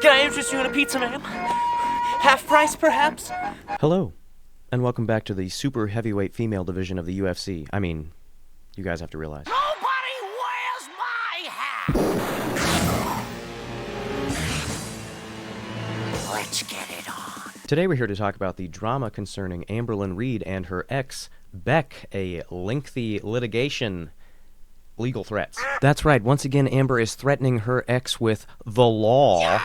Can I interest you in a pizza, ma'am? Half price, perhaps? Hello, and welcome back to the super heavyweight female division of the UFC. I mean, you guys have to realize. Nobody wears my hat! Let's get it on. Today we're here to talk about the drama concerning Amberlynn Reid and her ex, Beck, a lengthy litigation. Legal threats. That's right, once again Amber is threatening her ex with the law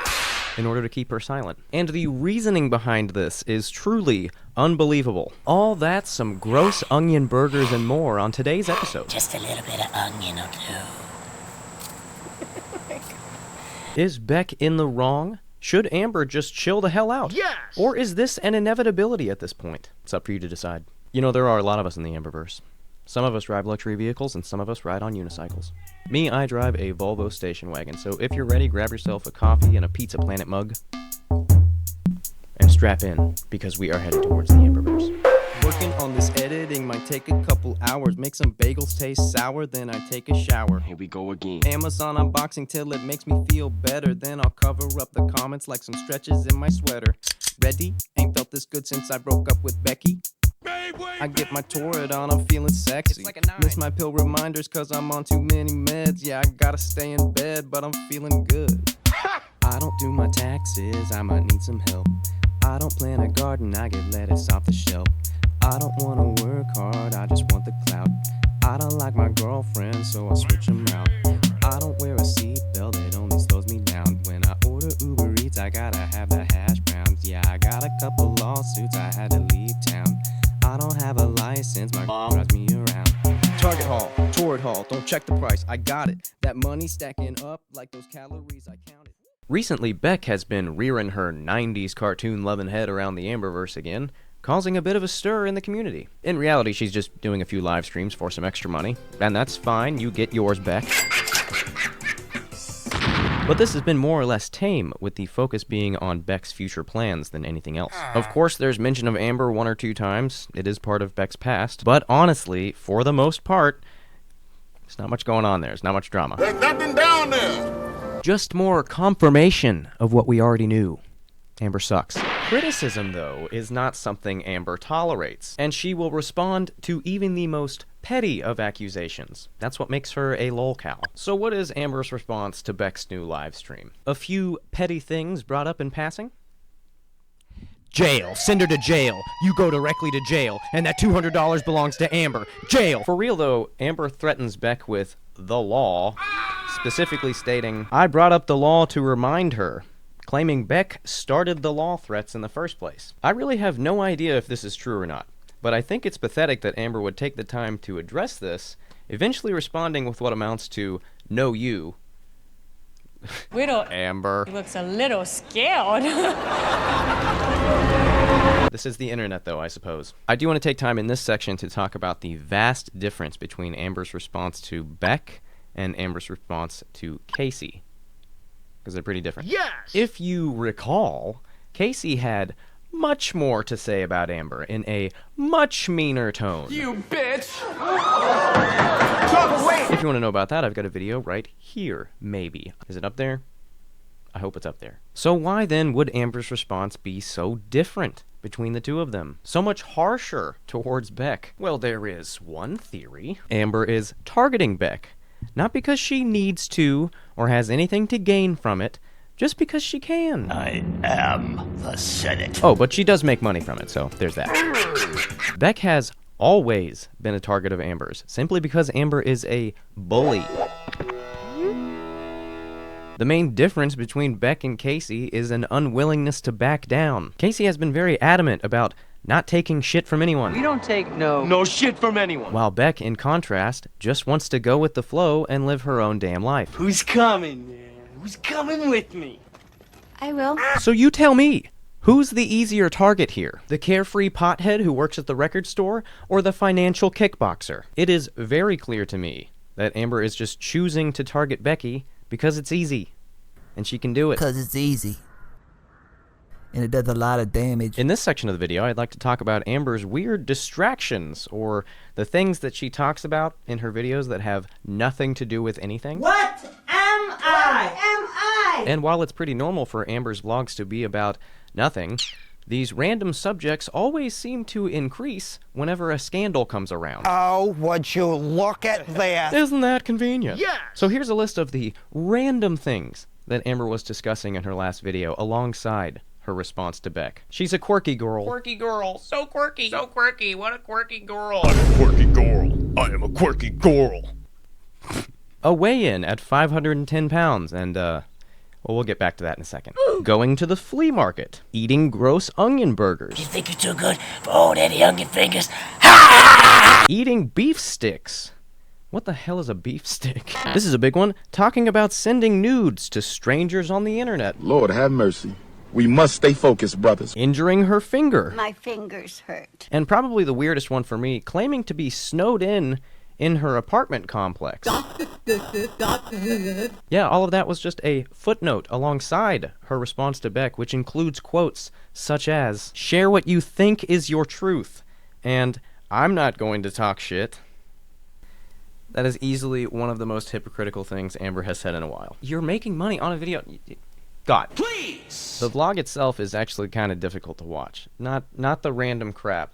in order to keep her silent. And the reasoning behind this is truly unbelievable. All that, some gross onion burgers and more on today's episode. Just a little bit of onion or two. Is Beck in the wrong? Should Amber just chill the hell out? Yes! Or is this an inevitability at this point? It's up for you to decide. You know, there are a lot of us in the Amberverse. Some of us drive luxury vehicles, and some of us ride on unicycles. Me, I drive a Volvo station wagon, so if you're ready, grab yourself a coffee and a Pizza Planet mug, and strap in, because we are headed towards the Amberverse. Working on this editing might take a couple hours. Make some bagels taste sour, then I take a shower. Here we go again. Amazon unboxing till it makes me feel better. Then I'll cover up the comments like some stretches in my sweater. Ready? Ain't felt this good since I broke up with Becky. I get my Torrid on, I'm feeling sexy. Miss my pill reminders cause I'm on too many meds. Yeah, I gotta stay in bed, but I'm feeling good. I don't do my taxes, I might need some help. I don't plant a garden, I get lettuce off the shelf. I don't wanna work hard, I just want the clout. I don't like my girlfriend, so I switch them out. I don't wear a seatbelt, it only slows me down. When I order Uber Eats, I gotta have the hash browns. Yeah, I got a couple lawsuits, I had to leave town. I don't have a license, my mom drives me around. Target haul, Torrid haul, don't check the price, I got it. That money stacking up like those calories I counted. Recently, Beck has been rearing her 90s cartoon-loving head around the Amberverse again, causing a bit of a stir in the community. In reality, she's just doing a few live streams for some extra money, and that's fine, you get yours, Beck. But this has been more or less tame, with the focus being on Beck's future plans than anything else. Of course, there's mention of Amber one or two times. It is part of Beck's past. But honestly, for the most part, there's not much going on there. There's not much drama. There's nothing down there. Just more confirmation of what we already knew. Amber sucks. Criticism, though, is not something Amber tolerates, and she will respond to even the most petty of accusations. That's what makes her a lolcow. So what is Amber's response to Beck's new live stream? A few petty things brought up in passing? Jail. Send her to jail. You go directly to jail, and that $200 belongs to Amber. Jail. For real, though, Amber threatens Beck with the law, specifically stating, I brought up the law to remind her, claiming Beck started the law threats in the first place. I really have no idea if this is true or not, but I think it's pathetic that Amber would take the time to address this, eventually responding with what amounts to, no you. Widow Amber. looks a little scared. This is the internet, though, I suppose. I do want to take time in this section to talk about the vast difference between Amber's response to Beck and Amber's response to Casey, because they're pretty different. Yes! If you recall, Casey had much more to say about Amber in a much meaner tone. You bitch! If you want to know about that, I've got a video right here, maybe. Is it up there? I hope it's up there. So why then would Amber's response be so different between the two of them? So much harsher towards Beck? Well, there is one theory. Amber is targeting Beck, not because she needs to or has anything to gain from it, just because she can. I am the Senate. Oh, but she does make money from it, so there's that. Beck has always been a target of Amber's, simply because Amber is a bully. The main difference between Beck and Casey is an unwillingness to back down. Casey has been very adamant about not taking shit from anyone. We don't take no shit from anyone. While Beck, in contrast, just wants to go with the flow and live her own damn life. Who's coming, man? Who's coming with me? I will. So you tell me, who's the easier target here? The carefree pothead who works at the record store, or the financial kickboxer? It is very clear to me that Amber is just choosing to target Becky because it's easy, and she can do it. Because it's easy. And it does a lot of damage. In this section of the video, I'd like to talk about Amber's weird distractions, or the things that she talks about in her videos that have nothing to do with anything. What am I? And while it's pretty normal for Amber's vlogs to be about nothing, these random subjects always seem to increase whenever a scandal comes around. Oh, would you look at this? Isn't that convenient? Yeah. So here's a list of the random things that Amber was discussing in her last video alongside her response to Beck. She's a quirky girl. Quirky girl. So quirky. So quirky. What a quirky girl. I'm a quirky girl. I am a quirky girl. A weigh-in at 510 pounds, and, well, we'll get back to that in a second. Going to the flea market. Eating gross onion burgers. You think you're too good for old Eddie Onion Fingers? Eating beef sticks. What the hell is a beef stick? This is a big one. Talking about sending nudes to strangers on the internet. Lord have mercy. We must stay focused, brothers. Injuring her finger. My fingers hurt. And probably the weirdest one for me, claiming to be snowed in her apartment complex. Yeah, all of that was just a footnote alongside her response to Beck, which includes quotes such as, "Share what you think is your truth," and "I'm not going to talk shit." That is easily one of the most hypocritical things Amber has said in a while. You're making money on a video. God. Please! The vlog itself is actually kind of difficult to watch. Not the random crap,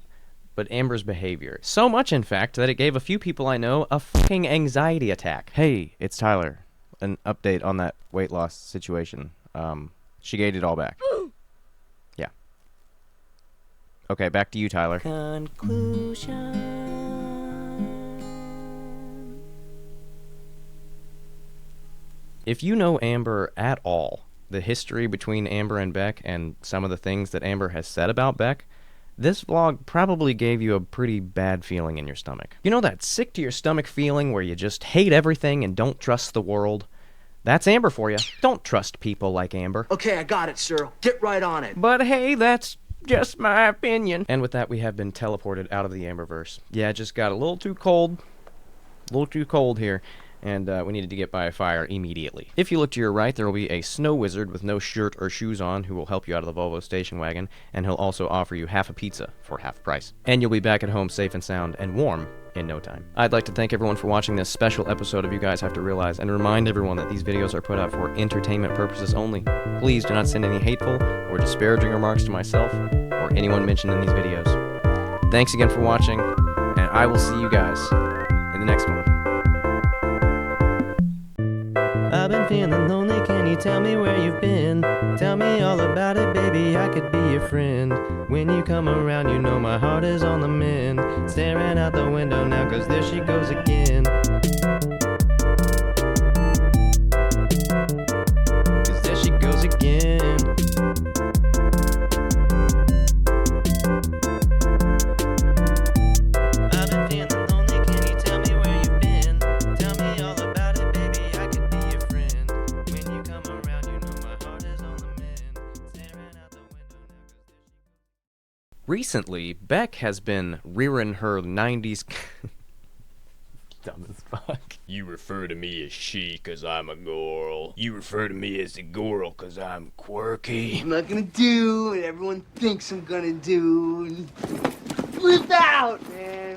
but Amber's behavior. So much, in fact, that it gave a few people I know a fucking anxiety attack. Hey, it's Tyler. An update on that weight loss situation. She gained it all back. Yeah. Okay, back to you, Tyler. Conclusion. If you know Amber at all, the history between Amber and Beck, and some of the things that Amber has said about Beck, this vlog probably gave you a pretty bad feeling in your stomach. You know that sick-to-your-stomach feeling where you just hate everything and don't trust the world? That's Amber for you. Don't trust people like Amber. Okay, I got it, sir. Get right on it. But hey, that's just my opinion. And with that, we have been teleported out of the Amberverse. Yeah, it just got a little too cold. A little too cold here. And we needed to get by a fire immediately. If you look to your right, there will be a snow wizard with no shirt or shoes on who will help you out of the Volvo station wagon, and he'll also offer you half a pizza for half price. And you'll be back at home safe and sound and warm in no time. I'd like to thank everyone for watching this special episode of You Guys Have to Realize, and remind everyone that these videos are put out for entertainment purposes only. Please do not send any hateful or disparaging remarks to myself or anyone mentioned in these videos. Thanks again for watching, and I will see you guys in the next one. I've been feeling lonely, can you tell me where you've been? Tell me all about it, baby, I could be your friend. When you come around, you know my heart is on the mend. Staring out the window now, cause there she goes again. Cause there she goes again. I've been feeling lonely, can you tell me where you've been? Tell me all about it, baby, I could be your friend. When you come around, you know my heart is on the mend. Staring out the window now. Recently, Beck has been rearing her 90s... Dumb as fuck. You refer to me as she cause I'm a girl. You refer to me as a girl cause I'm quirky. I'm not gonna do what everyone thinks I'm gonna do. Flip out, man.